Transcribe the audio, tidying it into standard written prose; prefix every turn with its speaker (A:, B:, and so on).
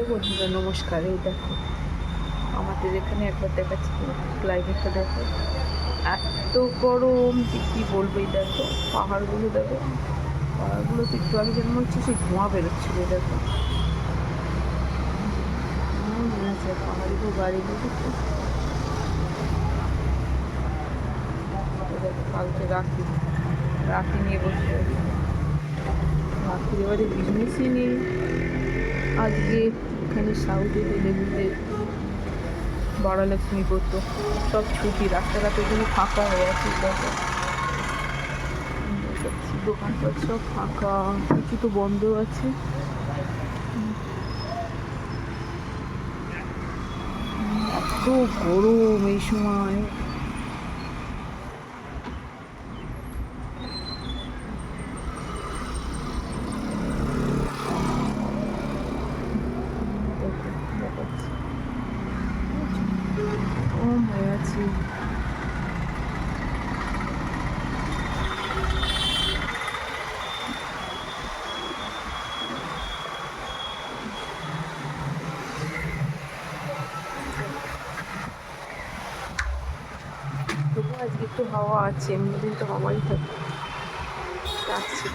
A: বন্ধুরা নমস্কার। এই দেখো আমাদের এখানে একবার দেখাচ্ছি, ক্লাইমেটটা দেখো, এত গরম যে কী বলবো। এই দেখো পাহাড়গুলো দেখো, পাহাড়গুলোতে একটু আগে যেন হচ্ছে সেই ধোঁয়া বেরোচ্ছিল। এই দেখো মনে আছে পাহাড়িগুলো গাড়িগুলো দেখো। কালকে রাখি রাখি নিয়ে বসে আছি, রাখির এবারে বিজনেসই নেই আজকে। এখানে সাউথে লেবুতে বড়লক্ষ্মী করতো, সব ছুটি, রাস্তাঘাটের জন্য ফাঁকা হয়ে আছে। দেখো দোকানপাট সব ফাঁকা, কিছু তো বন্ধ আছে। এত গরম এই সময়। ও হয়ে আছে। তবু আজকে একটু হাওয়া আছে, এমনি দিন তো হাওয়াই থাকে। রাখছি।